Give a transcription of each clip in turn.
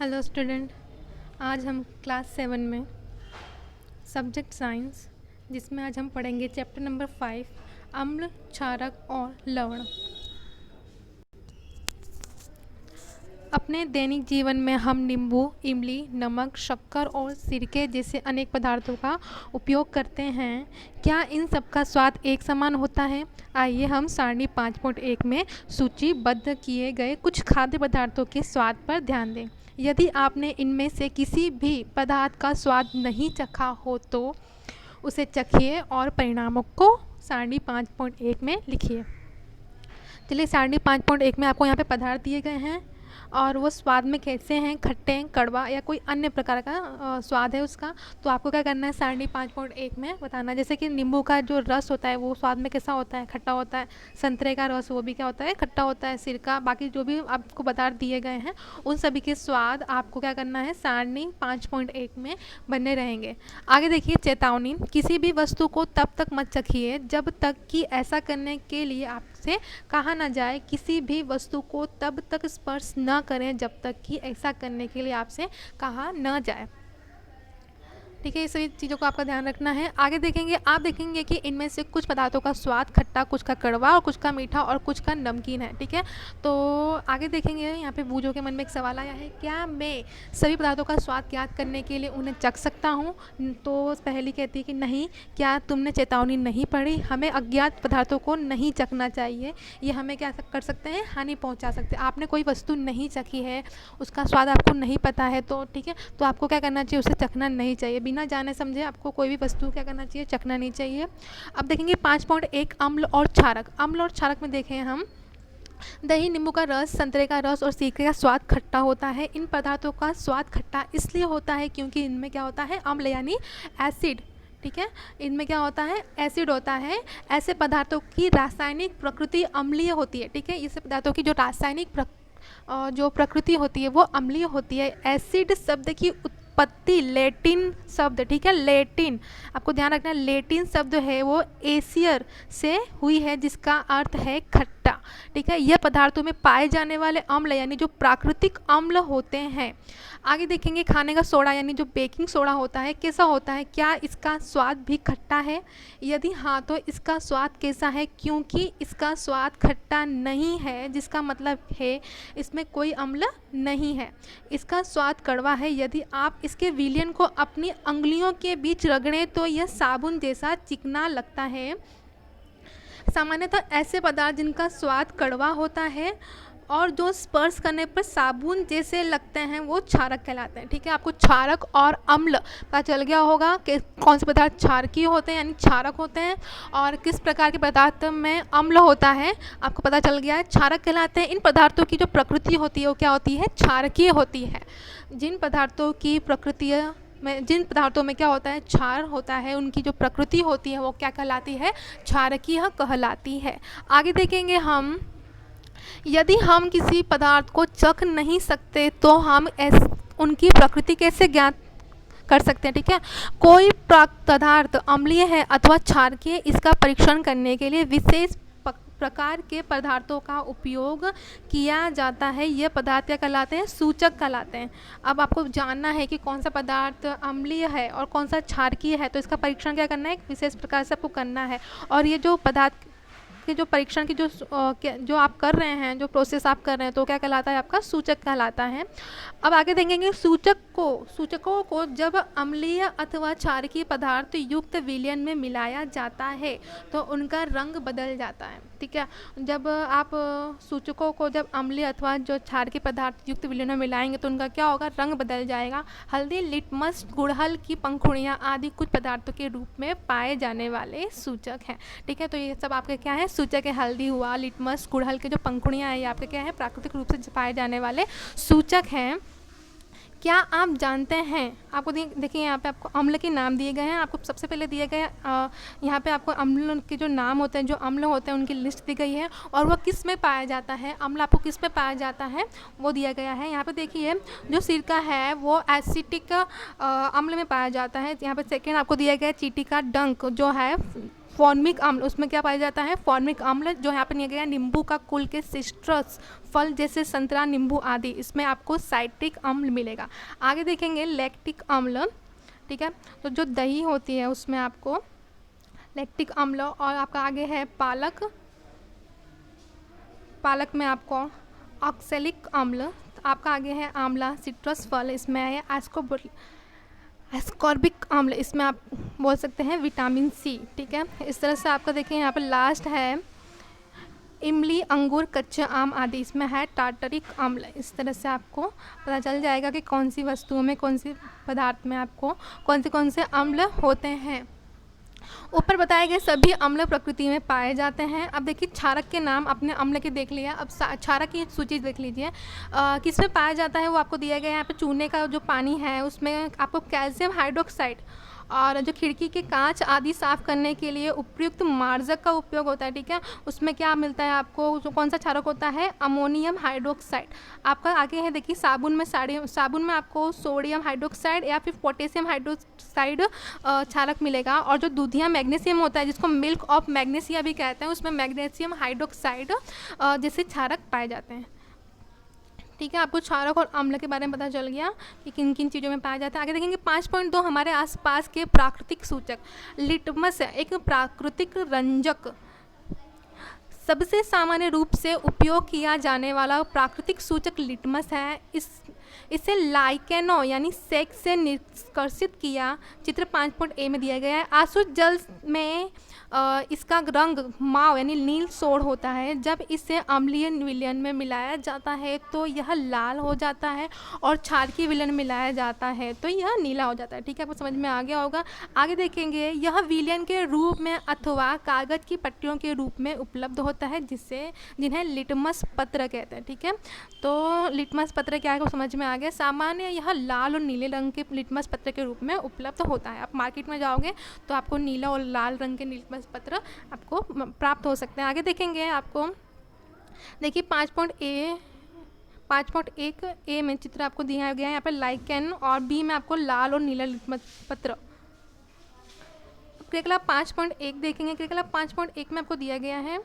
Hello student. आज हम class 7 में सब्जेक्ट साइंस, जिसमें आज हम पढ़ेंगे चैप्टर नंबर 5 अम्ल, क्षारक और लवण। अपने दैनिक जीवन में हम नींबू, इमली, नमक, शक्कर और सिरके जैसे अनेक पदार्थों का उपयोग करते हैं। क्या इन सब का स्वाद एक समान होता है? आइए हम सारणी 5.1 में सूचीबद्ध किए गए कुछ खाद्य पदार्थों के स्वाद पर ध्यान दें। यदि आपने इनमें से किसी भी पदार्थ का स्वाद नहीं चखा हो तो उसे चखिए और परिणामों को सारणी 5.1 में लिखिए। चलिए, सारणी 5.1 में आपको यहाँ पे पदार्थ दिए गए हैं और वो स्वाद में कैसे हैं, खट्टे, कड़वा या कोई अन्य प्रकार का स्वाद है उसका। तो आपको क्या करना है, सारणी 5.1 में बताना। जैसे कि नींबू का जो रस होता है वो स्वाद में कैसा होता है, खट्टा होता है। संतरे का रस वो भी क्या होता है, खट्टा होता है। सिरका, बाकी जो भी आपको पदार्थ दिए गए हैं उन सभी के स्वाद आपको क्या करना है, सारणी 5.1 में बने रहेंगे। आगे देखिए, चेतावनी। किसी भी वस्तु को तब तक मत चखिए जब तक कि ऐसा करने के लिए आपसे कहा ना जाए। किसी भी वस्तु को तब तक स्पर्श न करें जब तक कि ऐसा करने के लिए आपसे कहा न जाए। ठीक है, ये सभी चीज़ों को आपका ध्यान रखना है। आगे देखेंगे, आप देखेंगे कि इनमें से कुछ पदार्थों का स्वाद खट्टा, कुछ का कड़वा और कुछ का मीठा और कुछ का नमकीन है। ठीक है, तो आगे देखेंगे। यहाँ पे बूझों के मन में एक सवाल आया है, क्या मैं सभी पदार्थों का स्वाद ज्ञात करने के लिए उन्हें चख सकता हूँ? तो पहली कहती है कि नहीं। क्या तुमने चेतावनी नहीं पढ़ी? हमें अज्ञात पदार्थों को नहीं चखना चाहिए, ये हमें क्या कर सकते हैं, हानि पहुँचा सकते हैं। आपने कोई वस्तु नहीं चखी है, उसका स्वाद आपको नहीं पता है, तो ठीक है, तो आपको क्या करना चाहिए, उसे चखना नहीं चाहिए। बिना जाने समझे आपको कोई भी वस्तु क्या करना चाहिए, चखना नहीं चाहिए। अब देखेंगे 5.1 अम्ल और क्षारक। अम्ल और क्षारक में देखें हम, दही, नींबू का रस, संतरे का रस और सिरके का स्वाद खट्टा होता है। इन पदार्थों का स्वाद खट्टा इसलिए होता है क्योंकि इनमें क्या होता है, अम्ल यानी एसिड। ठीक है, इनमें क्या होता है, एसिड होता है। ऐसे पदार्थों की रासायनिक प्रकृति अम्लीय होती है। ठीक है, ऐसे पदार्थों की जो रासायनिक जो प्रकृति होती है वो अम्लीय होती है। एसिड शब्द की उत्पत्ति लैटिन शब्द, ठीक है, लैटिन, आपको ध्यान रखना, लैटिन शब्द है वो एसियर से हुई है, जिसका अर्थ है खट्टा। ठीक है, यह पदार्थों में पाए जाने वाले अम्ल यानी जो प्राकृतिक अम्ल होते हैं। आगे देखेंगे, खाने का सोडा यानी जो बेकिंग सोडा होता है कैसा होता है, क्या इसका स्वाद भी खट्टा है? यदि हाँ तो इसका स्वाद कैसा है? क्योंकि इसका स्वाद खट्टा नहीं है, जिसका मतलब है इसमें कोई अम्ल नहीं है। इसका स्वाद कड़वा है। यदि आप इसके विलयन को अपनी अंगुलियों के बीच रगड़ें तो यह साबुन जैसा चिकना लगता है। सामान्यतः ऐसे पदार्थ जिनका स्वाद कड़वा होता है और जो स्पर्श करने पर साबुन जैसे लगते हैं वो क्षारक कहलाते हैं। ठीक है, आपको क्षारक और अम्ल पता चल गया होगा कि कौन से पदार्थ क्षारकीय होते हैं यानी क्षारक होते हैं और किस प्रकार के पदार्थ में अम्ल होता है आपको पता चल गया है, क्षारक कहलाते हैं। इन पदार्थों की जो प्रकृति होती है वो क्या होती है, क्षारकीय होती है। जिन पदार्थों की प्रकृति में, जिन पदार्थों में क्या होता है, क्षार होता है, उनकी जो प्रकृति होती है वो क्या कहलाती है, क्षारकीय कहलाती है। आगे देखेंगे हम, यदि हम किसी पदार्थ को चख नहीं सकते तो हम उनकी प्रकृति कैसे ज्ञात कर सकते हैं? ठीक है, कोई पदार्थ अम्लीय है अथवा क्षारकीय, इसका परीक्षण करने के लिए विशेष प्रकार के पदार्थों का उपयोग किया जाता है। ये पदार्थ क्या कहलाते हैं, सूचक कहलाते हैं। अब आपको जानना है कि कौन सा पदार्थ अम्लीय है और कौन सा क्षारकीय है, तो इसका परीक्षण क्या करना है, एक विशेष प्रकार से आपको करना है। और ये जो पदार्थ के जो परीक्षण की जो आप कर रहे हैं, जो प्रोसेस आप कर रहे हैं, तो क्या कहलाता है, आपका सूचक कहलाता है। अब आगे देखेंगे, सूचकों को जब अम्लीय अथवा क्षारकीय पदार्थ युक्त विलयन में मिलाया जाता है तो उनका रंग बदल जाता है। ठीक है, जब आप सूचकों को जब अम्लीय अथवा जो क्षारकीय पदार्थ युक्त विलयन में मिलाएंगे तो उनका क्या होगा, रंग बदल जाएगा। हल्दी, लिटमस, गुड़हल की पंखुड़ियाँ आदि कुछ पदार्थों के रूप में पाए जाने वाले सूचक हैं। ठीक है, तो ये सब आपके क्या है, सूचक है। हल्दी हुआ, लिटमस, गुड़हल के जो पंखुड़ियाँ हैं ये आपके क्या है, प्राकृतिक रूप से पाए जाने वाले सूचक हैं। क्या आप जानते हैं, आपको देखिए यहाँ पे आपको अम्ल के नाम दिए गए हैं। आपको सबसे पहले दिए गए यहाँ पे आपको अम्ल के जो नाम होते हैं, जो अम्ल होते हैं उनकी लिस्ट दी गई है और वह किस में पाया जाता है, अम्ल आपको किस में पाया जाता है वो दिया गया है। यहाँ पे देखिए, जो सिरका है वो एसिटिक अम्ल में पाया जाता है। यहाँ पे सेकेंड आपको दिया गया है चींटी का डंक, जो है फॉर्मिक अम्ल, उसमें क्या पाया जाता है, फॉर्मिक अम्ल, जो यहाँ पर लिया गया नींबू का कुल के सिट्रस फल जैसे संतरा, नींबू आदि, इसमें आपको साइट्रिक अम्ल मिलेगा। आगे देखेंगे लैक्टिक अम्ल, ठीक है, तो जो दही होती है उसमें आपको लैक्टिक अम्ल, और आपका आगे है पालक, पालक में आपको ऑक्सैलिक अम्ल, आपका आगे है आंवला सिट्रस फल, इसमें है एस्कॉर्बिक अम्ल, इसमें आप बोल सकते हैं विटामिन सी, ठीक है। इस तरह से आपका देखिए यहाँ पर लास्ट है इमली, अंगूर, कच्चे आम आदि, इसमें है टार्टरिक अम्ल। इस तरह से आपको पता चल जाएगा कि कौन सी वस्तुओं में, कौन सी पदार्थ में आपको कौन से अम्ल होते हैं। ऊपर बताए गए सभी अम्ल प्रकृति में पाए जाते हैं। अब देखिए क्षारक के नाम अपने अम्ल के देख लिया, अब क्षारक की सूची देख लीजिए। किस में पाया जाता है वो आपको दिया गया है। यहाँ पे चूने का जो पानी है उसमें आपको कैल्शियम हाइड्रोक्साइड और जो खिड़की के कांच आदि साफ़ करने के लिए उपयुक्त मार्जक का उपयोग होता है, ठीक है। उसमें क्या मिलता है आपको, जो कौन सा क्षारक होता है, अमोनियम हाइड्रोक्साइड। आपका आगे है देखिए साबुन में आपको सोडियम हाइड्रोक्साइड या फिर पोटेशियम हाइड्रोक्साइड क्षारक मिलेगा। और जो दूधिया मैग्नीशियम होता है, जिसको मिल्क ऑफ मैग्नीशिया भी कहते हैं, उसमें मैग्नीशियम हाइड्रोक्साइड जैसे क्षारक पाए जाते हैं, ठीक है। आपको क्षारक और अम्ल के बारे में पता चल गया कि किन किन चीज़ों में पाया जाता है। आगे देखेंगे 5.2 हमारे आसपास के प्राकृतिक सूचक। लिटमस एक प्राकृतिक रंजक, सबसे सामान्य रूप से उपयोग किया जाने वाला प्राकृतिक सूचक लिटमस है। इसे लाइकेनो यानी सेक से निष्कर्षित किया चित्र 5.a में दिया गया है। आसुत जल में इसका रंग माव यानी नील सोड होता है। जब इसे अम्लीय विलयन में मिलाया जाता है तो यह लाल हो जाता है, और क्षारकीय विलयन में मिलाया जाता है तो यह नीला हो जाता है, ठीक है। आपको समझ में आ गया होगा। आगे देखेंगे यह विलयन के रूप में अथवा कागज की पट्टियों के रूप में उपलब्ध होता है, जिन्हें लिटमस पत्र कहते हैं, ठीक है। तो लिटमस पत्र क्या है वो समझ में आ गया। सामान्य यह लाल और नीले रंग के लिटमस पत्र के रूप में उपलब्ध होता है। आप मार्केट में जाओगे तो आपको नीला और लाल रंग के लिटमस पत्र आपको प्राप्त हो सकते हैं। आगे देखेंगे आपको देखिए 5.1 ए में चित्र आपको दिया गया है यहाँ पर लाइकेन, और बी में आपको लाल और नीला लिटमस पत्र। क्रियाकलाप 5.1 देखेंगे। क्रियाकलाप 5.1 में आपको दिया गया है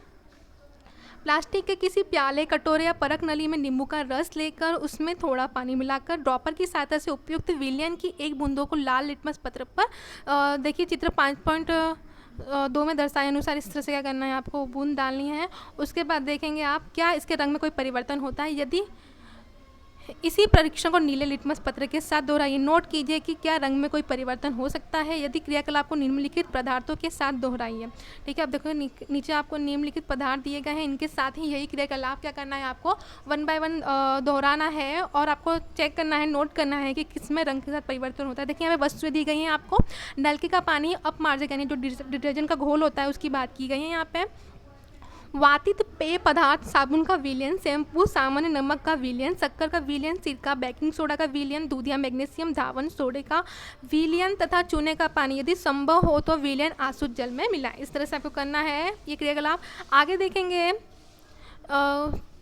प्लास्टिक के किसी प्याले, कटोरे या परख नली में नींबू का रस लेकर उसमें थोड़ा पानी मिलाकर ड्रॉपर की सहायता से उपयुक्त विलयन की एक बूंदों को लाल लिटमस पत्र पर देखिए चित्र 5.2 में दर्शाए अनुसार इस तरह से क्या करना है, आपको बूंद डालनी है। उसके बाद देखेंगे आप क्या इसके रंग में कोई परिवर्तन होता है। यदि इसी परीक्षण को नीले लिटमस पत्र के साथ दोहराइए। नोट कीजिए कि क्या रंग में कोई परिवर्तन हो सकता है। यदि क्रियाकलाप को निम्नलिखित पदार्थों के साथ दोहराइए, ठीक है। अब देखो नीचे आपको निम्नलिखित पदार्थ दिए गए हैं, इनके साथ ही यही क्रियाकलाप क्या करना है, आपको 1 बाय 1 दोहराना है, और आपको चेक करना है, नोट करना है कि किसमें रंग के साथ परिवर्तन होता है। देखिए यहाँ पे वस्तुएं दी गई हैं आपको। नलके का पानी अपमार्जक यानी जो डिटर्जेंट का घोल होता है उसकी बात की गई है यहाँ पे। वातित पेय पदार्थ, साबुन का विलयन, शैम्पू, सामान्य नमक का विलयन, शक्कर का विलयन, सिरका, बेकिंग सोडा का विलयन, दूधिया मैग्नीशियम, धावन सोडे का विलयन तथा चूने का पानी यदि संभव हो तो विलयन आसुत जल में मिलाएं। इस तरह से आपको करना है ये क्रियाकलाप। आगे देखेंगे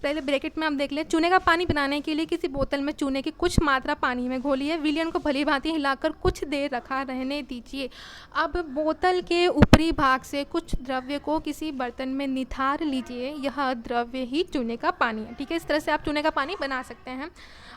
पहले ब्रैकेट में आप देख लें। चूने का पानी बनाने के लिए किसी बोतल में चूने की कुछ मात्रा पानी में घोलिए। विलयन को भली भांति हिलाकर कुछ देर रखा रहने दीजिए। अब बोतल के ऊपरी भाग से कुछ द्रव्य को किसी बर्तन में निथार लीजिए। यह द्रव्य ही चूने का पानी है, ठीक है। इस तरह से आप चूने का पानी बना सकते हैं।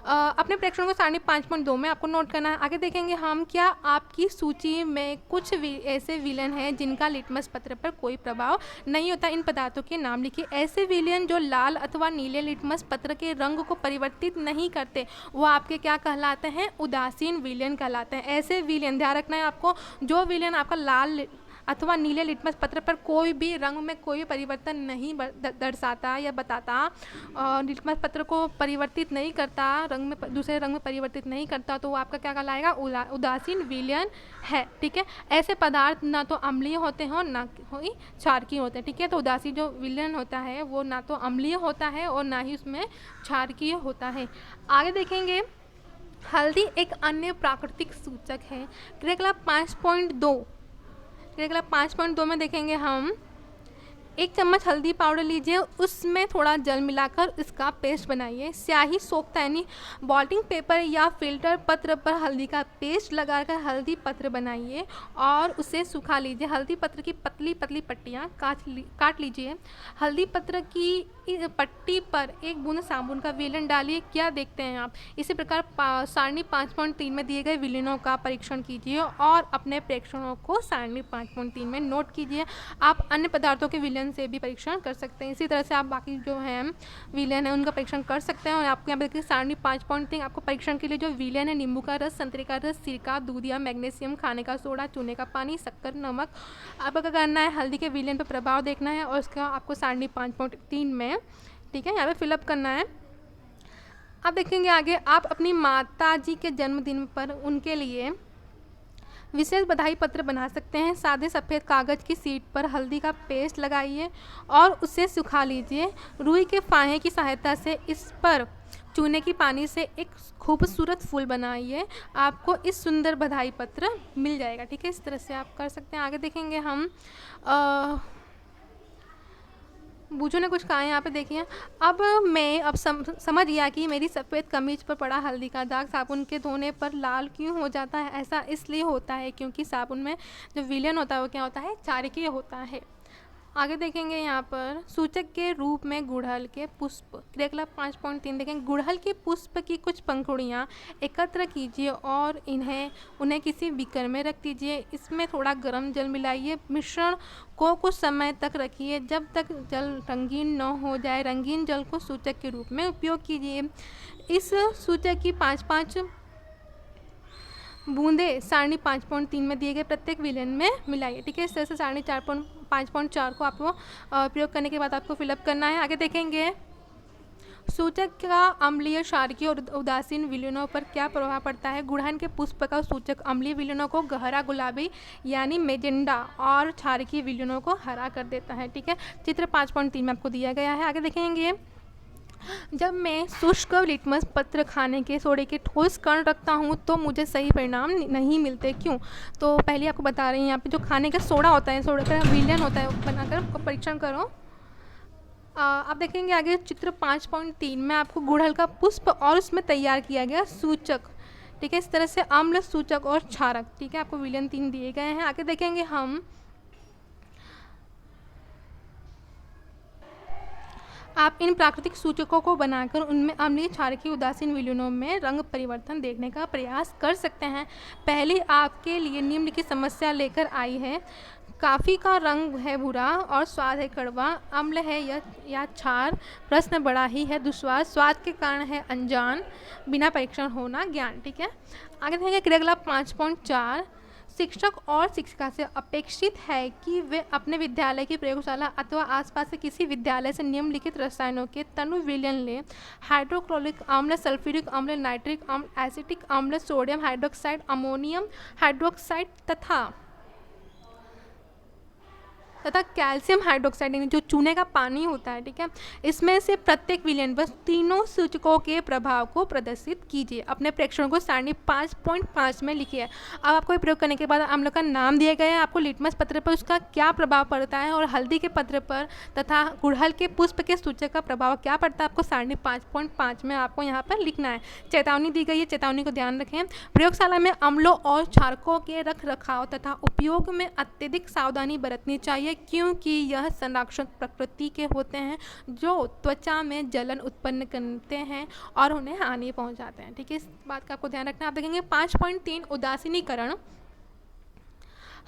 अपने प्रेक्षणों को सारणी 5.2 में आपको नोट करना है। आगे देखेंगे हम क्या आपकी सूची में कुछ ऐसे विलयन हैं जिनका लिटमस पत्र पर कोई प्रभाव नहीं होता। इन पदार्थों के नाम लिखिए। ऐसे विलयन जो लाल अथवा नीले लिटमस पत्र के रंग को परिवर्तित नहीं करते वो आपके क्या कहलाते हैं, उदासीन विलयन कहलाते हैं। ऐसे विलयन ध्यान रखना है आपको, जो विलयन आपका लाल अथवा नीले लिटमस पत्र पर कोई भी रंग में कोई परिवर्तन नहीं दर्शाता या बताता, लिटमस पत्र को परिवर्तित नहीं करता, रंग में दूसरे रंग में परिवर्तित नहीं करता, तो वो आपका क्या कहलाएगा, उदासीन विलयन है, ठीक है। ऐसे पदार्थ ना तो अम्लीय होते हैं और ना ही क्षारकीय होते हैं, ठीक है। तो उदासीन जो विलयन होता है वो ना तो अम्लीय होता है और ना ही उसमें क्षारकीय होता है। आगे देखेंगे हल्दी एक अन्य प्राकृतिक सूचक है। क्रियाकलाप 5.2 में देखेंगे हम 1 चम्मच हल्दी पाउडर लीजिए, उसमें थोड़ा जल मिलाकर इसका पेस्ट बनाइए। स्याही सोखता यानी बॉटिंग पेपर या फिल्टर पत्र पर हल्दी का पेस्ट लगाकर हल्दी पत्र बनाइए और उसे सुखा लीजिए। हल्दी पत्र की पतली पतली पट्टियाँ काट लीजिए। हल्दी पत्र की पट्टी पर 1 बूंद साबुन का विलयन डालिए। क्या देखते हैं आप? इसी प्रकार सारणी 5.3 में दिए गए विलयनों का परीक्षण कीजिए और अपने प्रेक्षणों को सारणी 5.3 में नोट कीजिए। आप अन्य पदार्थों के विलयन से भी परीक्षण कर सकते हैं। इसी तरह से आप बाकी जो हैं विलयन है उनका परीक्षण कर सकते हैं। और आपको यहाँ पे देखिए सारणी 5.3 आपको परीक्षण के लिए जो विलयन है नींबू का रस, संतरे का रस, सिरका, दूध या मैग्नीशियम, खाने का सोडा, चूने का पानी, शक्कर, नमक। आपको क्या करना है? हल्दी के विलयन पर प्रभाव देखना है और उसका आपको सारणी 5.3 में, ठीक है, यहाँ पे फिलअप करना है। अब देखेंगे आगे, आप अपनी माता जी के जन्मदिन पर उनके लिए विशेष बधाई पत्र बना सकते हैं। सादे सफ़ेद कागज़ की शीट पर हल्दी का पेस्ट लगाइए और उसे सुखा लीजिए। रुई के फाहे की सहायता से इस पर चूने की पानी से एक खूबसूरत फूल बनाइए। आपको इस सुंदर बधाई पत्र मिल जाएगा, ठीक है। इस तरह से आप कर सकते हैं। आगे देखेंगे हम बूझो ने कुछ कहा है यहाँ पे, देखिए। अब मैं समझ गया कि मेरी सफ़ेद कमीज पर पड़ा हल्दी का दाग साबुन के धोने पर लाल क्यों हो जाता है। ऐसा इसलिए होता है क्योंकि साबुन में जो विलयन होता है वो क्या होता है? क्षारकीय होता है। आगे देखेंगे यहाँ पर सूचक के रूप में गुड़हल के पुष्प, क्रियाकलाप 5.3 देखेंगे। गुड़हल के पुष्प की कुछ पंखुड़ियाँ एकत्र कीजिए और उन्हें किसी बीकर में रख दीजिए। इसमें थोड़ा गर्म जल मिलाइए। मिश्रण को कुछ समय तक रखिए जब तक जल रंगीन न हो जाए। रंगीन जल को सूचक के रूप में उपयोग कीजिए। इस सूचक की 5-5 बूंदे सारणी 5.3 में दिए गए प्रत्येक विलयन में मिलाइए, ठीक है। इस तरह से सारणी 5.4 को आपको प्रयोग करने के बाद आपको फिलअप करना है। आगे देखेंगे सूचक का अम्लीय, क्षारकीय और उदासीन विलयनों पर क्या प्रभाव पड़ता है। गुड़हल के पुष्प का सूचक अम्लीय विलयनों को गहरा गुलाबी यानी मेजेंडा और क्षारकीय विलयनों को हरा कर देता है, ठीक है। चित्र 5.3 में आपको दिया गया है। आगे देखेंगे जब मैं शुष्क लिटमस पत्र खाने के सोडे के ठोस कण रखता हूँ तो मुझे सही परिणाम नहीं मिलते, क्यों? तो पहले आपको बता रही हैं यहाँ पे जो खाने का सोडा होता है, सोडा का विलयन होता है, बनाकर परीक्षण करो। आप देखेंगे आगे चित्र 5.3 में आपको गुड़हल का पुष्प और उसमें तैयार किया गया सूचक, ठीक है। इस तरह से अम्ल, सूचक और क्षारक, ठीक है, आपको विलयन 3 दिए गए हैं। आगे देखेंगे हम आप इन प्राकृतिक सूचकों को बनाकर उनमें अम्लीय, क्षारकीय, उदासीन विलयनों में रंग परिवर्तन देखने का प्रयास कर सकते हैं। पहले आपके लिए निम्नलिखित समस्या लेकर आई है। काफ़ी का रंग है भूरा और स्वाद है कड़वा। अम्ल है या क्षार? प्रश्न बड़ा ही है दुस्वार। स्वाद के कारण है अनजान, बिना परीक्षण होना ज्ञान, ठीक है। आगे देखेंगे क्रियाकलाप 5.4 शिक्षक और शिक्षिका से अपेक्षित है कि वे अपने विद्यालय की प्रयोगशाला अथवा आसपास के किसी विद्यालय से निम्नलिखित रसायनों के तनु विलयन लें। हाइड्रोक्लोरिक अम्ल, सल्फ्यूरिक अम्ल, नाइट्रिक अम्ल, एसिटिक अम्ल, सोडियम हाइड्रोक्साइड, अमोनियम हाइड्रोक्साइड तथा कैल्शियम हाइड्रोक्साइड जो चूने का पानी होता है, ठीक है। इसमें से प्रत्येक विलयन पर तीनों सूचकों के प्रभाव को प्रदर्शित कीजिए। अपने प्रेक्षणों को सारणी 5.5 में लिखिए। अब आपको प्रयोग करने के बाद अम्ल का नाम दिया गया है, आपको लिटमस पत्र पर उसका क्या प्रभाव पड़ता है और हल्दी के पत्र पर तथा गुड़हल के पुष्प के सूचक का प्रभाव क्या पड़ता है, आपको सारणी 5.5 में आपको यहाँ पर लिखना है। चेतावनी दी गई है, चेतावनी को ध्यान रखें। प्रयोगशाला में अम्लों और क्षारकों के रख रखाव तथा उपयोग में अत्यधिक सावधानी बरतनी चाहिए, क्योंकि यह संरक्षक प्रकृति के होते हैं जो त्वचा में जलन उत्पन्न करते हैं और उन्हें हानि पहुंचाते हैं, ठीक है। इस बात का आपको ध्यान रखना है। आप देखेंगे 5.3 उदासीनीकरण।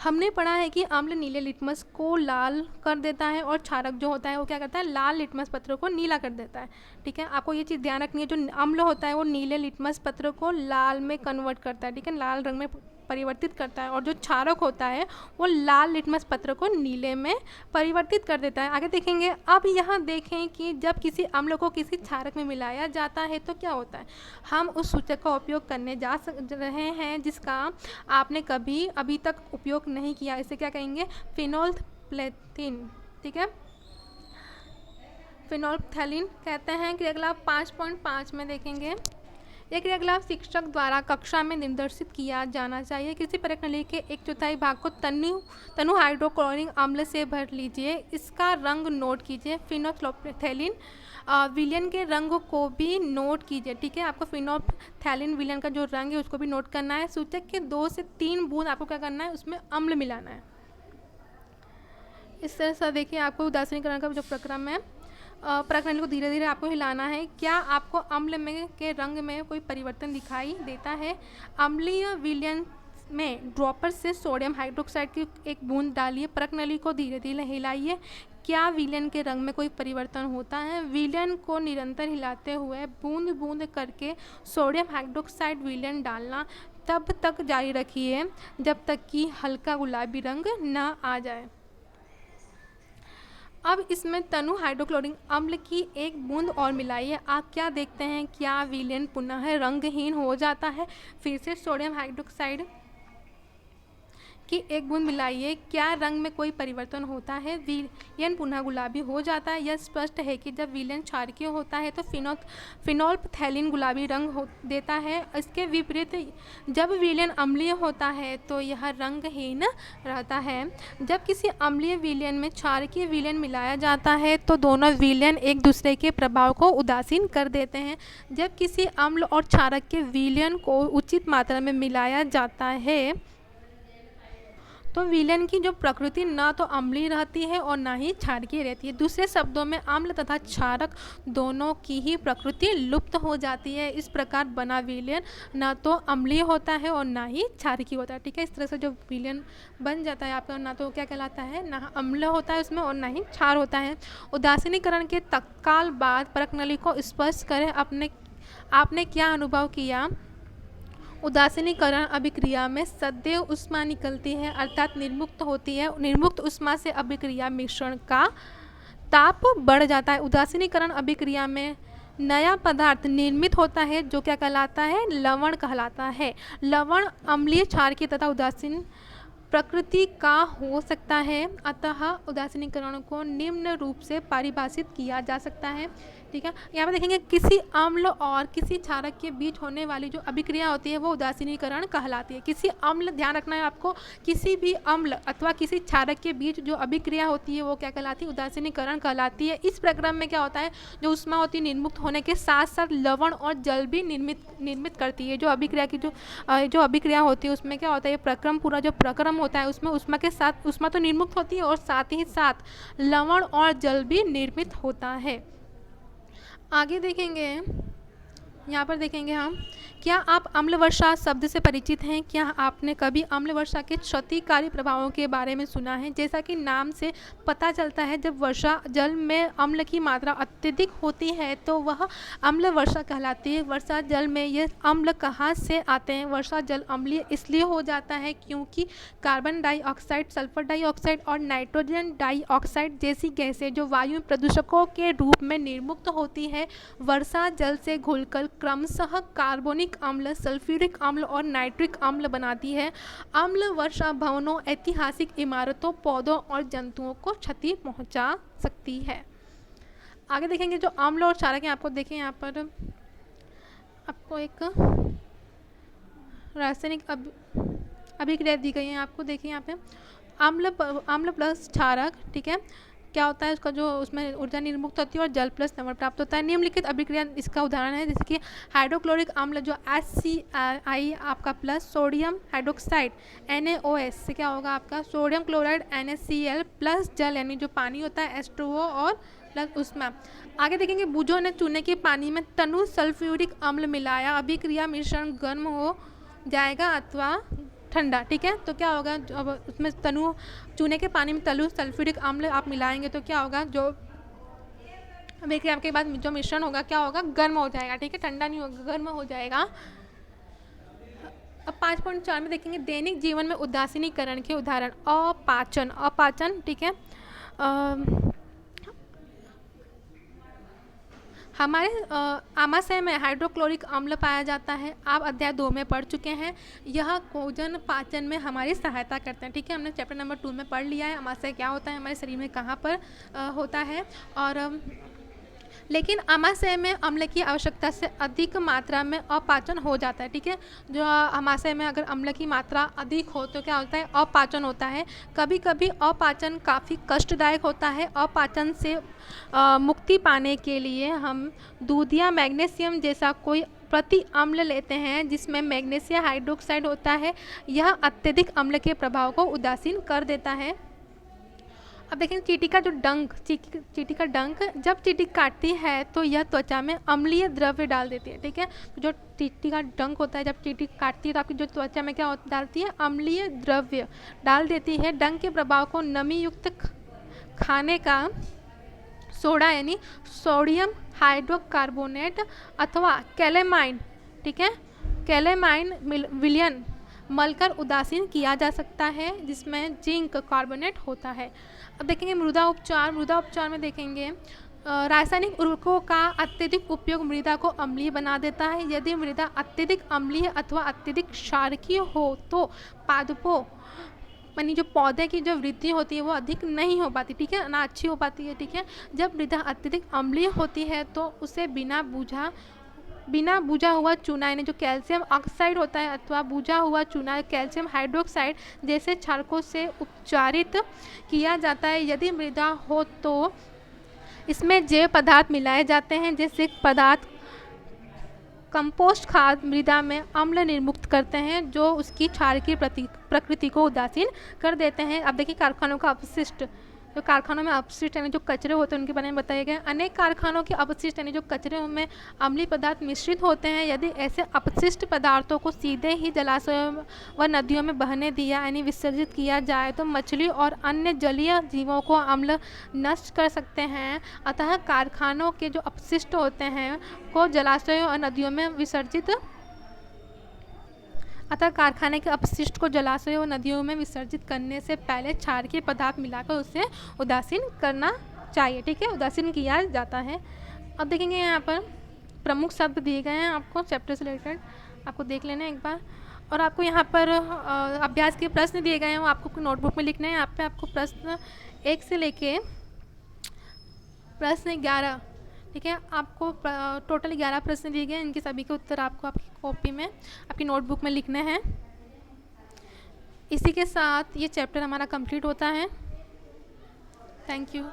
हमने पढ़ा है कि अम्ल नीले लिटमस को लाल कर देता है और क्षारक जो होता है वो क्या करता है, लाल लिटमस पत्र को नीला कर देता है, ठीक है। आपको ये चीज़ ध्यान रखनी है, जो अम्ल होता है वो नीले लिटमस पत्र को लाल में कन्वर्ट करता है, ठीक है, लाल रंग में परिवर्तित करता है, और जो क्षारक होता है वो लाल लिटमस पत्र को नीले में परिवर्तित कर देता है। आगे देखेंगे। अब यहाँ देखें कि जब किसी अम्ल को किसी क्षारक में मिलाया जाता है तो क्या होता है। हम उस सूचक का उपयोग करने जा रहे हैं जिसका आपने कभी अभी तक उपयोग नहीं किया। इसे क्या कहेंगे, फिनोल्फ्थैलीन, ठीक है, फिनोल्फ्थैलीन कहते हैं। क्रियाकलाप 5.5 में देखेंगे ये क्रियाकलाप शिक्षक द्वारा कक्षा में निर्देशित किया जाना चाहिए। किसी प्रणाली के 1/4 भाग को तनु हाइड्रोक्लोरिक अम्ल से भर लीजिए। इसका रंग नोट कीजिए। फिनोल्फथैलीन विलयन के रंग को भी नोट कीजिए। ठीक है, आपको फिनोल्फथैलीन विलयन का जो रंग है उसको भी नोट करना है। सूचक के 2 से 3 बूंद आपको क्या करना है, उसमें अम्ल मिलाना है। इस तरह से देखिए आपको उदासीनीकरण का जो प्रक्रम है, प्रणाली को धीरे धीरे आपको हिलाना है। क्या आपको अम्ल में के रंग में कोई परिवर्तन दिखाई देता है? अम्लीय विलयन में ड्रॉपर से सोडियम हाइड्रोक्साइड की एक बूंद डालिए। प्रणाली को धीरे धीरे हिलाइए। क्या विलयन के रंग में कोई परिवर्तन होता है? विलयन को निरंतर हिलाते हुए बूंद बूंद करके सोडियम हाइड्रोक्साइड विलयन डालना तब तक जारी रखिए जब तक कि हल्का गुलाबी रंग न आ जाए। अब इसमें तनु हाइड्रोक्लोरिक अम्ल की एक बूंद और मिलाइए। आप क्या देखते हैं, क्या विलयन पुनः रंगहीन हो जाता है? फिर से सोडियम हाइड्रोक्साइड की एक बूंद मिलाइए। क्या रंग में कोई परिवर्तन होता है? विलयन पुनः गुलाबी हो जाता है। यह स्पष्ट है कि जब विलयन क्षारकीय होता है तो फिनोल्फथैलीन गुलाबी रंग देता है। इसके विपरीत जब विलयन अम्लीय होता है तो यह रंगहीन रहता है। जब किसी अम्लीय विलयन में क्षारकीय विलयन मिलाया जाता है तो दोनों विलयन एक दूसरे के प्रभाव को उदासीन कर देते हैं। जब किसी अम्ल और क्षारक के विलयन को उचित मात्रा में मिलाया जाता है तो विलयन की जो प्रकृति न तो अम्लीय रहती है और ना ही क्षारकीय रहती है। दूसरे शब्दों में अम्ल तथा क्षारक दोनों की ही प्रकृति लुप्त हो जाती है। इस प्रकार बना विलयन ना तो अम्लीय होता है और ना ही क्षारकीय होता है। ठीक है, इस तरह से जो विलयन बन जाता है आपका, ना तो क्या कहलाता है, ना अम्ल होता है उसमें और ना ही क्षार होता है। उदासीनीकरण के तत्काल बाद प्रणाली को स्पष्ट करें। आपने क्या अनुभव किया? उदासीनीकरण अभिक्रिया में सदैव ऊष्मा निकलती है, अर्थात निर्मुक्त होती है। निर्मुक्त ऊष्मा से अभिक्रिया मिश्रण का ताप बढ़ जाता है। उदासीनीकरण अभिक्रिया में नया पदार्थ निर्मित होता है जो क्या कहलाता है, लवण कहलाता है। लवण अम्लीय, क्षारकीय तथा उदासीन प्रकृति का हो सकता है। अतः उदासीनीकरण को निम्न रूप से परिभाषित किया जा सकता है। ठीक है, यहाँ पर देखेंगे किसी अम्ल और किसी क्षारक के बीच होने वाली जो अभिक्रिया होती है वो उदासीनीकरण कहलाती है। किसी अम्ल, ध्यान रखना है आपको, किसी भी अम्ल अथवा किसी क्षारक के बीच जो अभिक्रिया होती है वो क्या कहलाती है, उदासीनीकरण कहलाती है। इस प्रक्रम में क्या होता है, जो ऊष्मा होती है निर्मुक्त होने के साथ साथ लवण और जल भी निर्मित करती है। जो अभिक्रिया की जो अभिक्रिया होती है उसमें क्या होता है, ये प्रक्रम, पूरा जो प्रक्रम होता है उसमें ऊष्मा के साथ ऊष्मा तो निर्मुक्त होती है और साथ ही साथ लवण और जल भी निर्मित होता है। आगे देखेंगे, यहाँ पर देखेंगे हम, क्या आप अम्ल वर्षा शब्द से परिचित हैं? क्या आपने कभी अम्ल वर्षा के क्षतिकारी प्रभावों के बारे में सुना है? जैसा कि नाम से पता चलता है, जब वर्षा जल में अम्ल की मात्रा अत्यधिक होती है तो वह अम्ल वर्षा कहलाती है। वर्षा जल में ये अम्ल कहाँ से आते हैं? वर्षा जल अम्लीय इसलिए हो जाता है क्योंकि कार्बन डाइऑक्साइड, सल्फर डाइऑक्साइड और नाइट्रोजन डाइऑक्साइड जैसी गैसें जो वायु प्रदूषकों के रूप में निर्मुक्त होती है, वर्षा जल से घुलकर क्रमशः कार्बोनिक अम्ल, सल्फ्यूरिक अम्ल और नाइट्रिक अम्ल बनाती है। अम्ल वर्षा भवनों, ऐतिहासिक इमारतों, पौधों और जंतुओं को क्षति पहुंचा सकती है। आगे देखेंगे जो अम्ल और क्षारक हैं, आपको देखें यहाँ पर आपको एक रासायनिक अभिक्रिया दी गई है। आपको देखिए यहाँ पे अम्ल प्लस क्षारक, ठीक है, क्या होता है उसका, जो उसमें ऊर्जा निर्मुक्त होती है और जल प्लस लवण प्राप्त होता है। निम्नलिखित अभिक्रिया इसका उदाहरण है, जैसे कि हाइड्रोक्लोरिक अम्ल जो HCl आपका प्लस सोडियम हाइड्रोक्साइड NaOH से क्या होगा आपका सोडियम क्लोराइड NaCl प्लस जल यानी जो पानी होता है H2O और प्लस ऊष्मा। आगे देखेंगे बुझो ने चूने के पानी में तनु सल्फ्यूरिक अम्ल मिलाया, अभिक्रिया मिश्रण गर्म हो जाएगा अथवा ठंडा। ठीक है, तो क्या होगा, अब उसमें तनु चूने के पानी में तनु सल्फ्यूरिक अम्ल आप मिलाएंगे तो क्या होगा, जो अभिक्रिया के बाद जो मिश्रण होगा क्या होगा, गर्म हो जाएगा। ठीक है, ठंडा नहीं होगा, गर्म हो जाएगा। अब 5.4 में देखेंगे दैनिक जीवन में उदासीनीकरण के उदाहरण। अपाचन, ठीक है, हमारे आमाशय में हाइड्रोक्लोरिक अम्ल पाया जाता है। आप अध्याय 2 में पढ़ चुके हैं। यह भोजन पाचन में हमारी सहायता करते हैं। ठीक है, हमने चैप्टर नंबर 2 में पढ़ लिया है आमाशय क्या होता है, हमारे शरीर में कहाँ पर होता है। और लेकिन आमाशय में अम्ल की आवश्यकता से अधिक मात्रा में अपाचन हो जाता है। ठीक है, जो आमाशय में अगर अम्ल की मात्रा अधिक हो तो क्या होता है, अपाचन होता है। कभी कभी अपाचन काफ़ी कष्टदायक होता है। अपाचन से मुक्ति पाने के लिए हम दूध या मैग्नीशियम जैसा कोई प्रति अम्ल लेते हैं जिसमें मैग्नीशियम हाइड्रोक्साइड होता है। यह अत्यधिक अम्ल के प्रभाव को उदासीन कर देता है। अब देखें चींटी का जो डंक, चींटी का डंक जब चींटी काटती है तो यह त्वचा में अम्लीय द्रव्य डाल देती है। ठीक है, तो जो चींटी का डंक होता है, जब चींटी काटती है तो आपकी जो त्वचा में क्या डालती है, अम्लीय द्रव्य डाल देती है। डंक के प्रभाव को नमी युक्त खाने का सोडा यानी सोडियम हाइड्रोकार्बोनेट अथवा कैलेमाइन, ठीक है, कैलेमाइन विलयन मलकर उदासीन किया जा सकता है जिसमें जिंक कार्बोनेट होता है। अब देखेंगे मृदा उपचार। मृदा उपचार में देखेंगे रासायनिक उर्वरकों का अत्यधिक उपयोग मृदा को अम्लीय बना देता है। यदि मृदा अत्यधिक अम्लीय अथवा अत्यधिक क्षारकीय हो तो पादपों यानी जो पौधे की जो वृद्धि होती है वो अधिक नहीं हो पाती। ठीक है, ना अच्छी हो पाती है। ठीक है, जब मृदा अत्यधिक अम्लीय होती है तो उसे बिना बुझा हुआ चूना यानी जो कैल्शियम ऑक्साइड होता है अथवा बुझा हुआ चूना कैल्शियम हाइड्रोक्साइड जैसे क्षारकों से उपचारित किया जाता है। यदि मृदा हो तो इसमें जैव पदार्थ मिलाए जाते हैं। जैसे पदार्थ कंपोस्ट खाद मृदा में अम्ल निर्मुक्त करते हैं जो उसकी क्षार की प्रकृति को उदासीन कर देते हैं। अब देखिए कारखानों का अपशिष्ट, जो कारखानों में अपशिष्ट यानी जो कचरे होते हैं उनके बारे में बताया गया। अनेक कारखानों के अपशिष्ट यानी जो कचरे में अम्लीय पदार्थ मिश्रित होते हैं। यदि ऐसे अपशिष्ट पदार्थों को सीधे ही जलाशयों व नदियों में बहने दिया यानी विसर्जित किया जाए तो मछली और अन्य जलीय जीवों को अम्ल नष्ट कर सकते हैं। अतः कारखानों के जो अपशिष्ट होते हैं को जलाशयों और नदियों में कारखाने के अपशिष्ट को जलाशयों और नदियों में विसर्जित करने से पहले क्षार के पदार्थ मिलाकर उसे उदासीन करना चाहिए। ठीक है, उदासीन किया जाता है। अब देखेंगे यहाँ पर प्रमुख शब्द दिए गए हैं आपको चैप्टर से रिलेटेड, आपको देख लेना एक बार। और आपको यहाँ पर अभ्यास के प्रश्न दिए गए हैं, वो आपको नोटबुक में लिखना है। यहाँ पे आपको प्रश्न 1 से लेके प्रश्न 11, ठीक है, आपको टोटल 11 प्रश्न दिए गए। इनके सभी के उत्तर आपको आपकी कॉपी में आपकी नोटबुक में लिखने हैं। इसी के साथ ये चैप्टर हमारा कंप्लीट होता है। Thank you.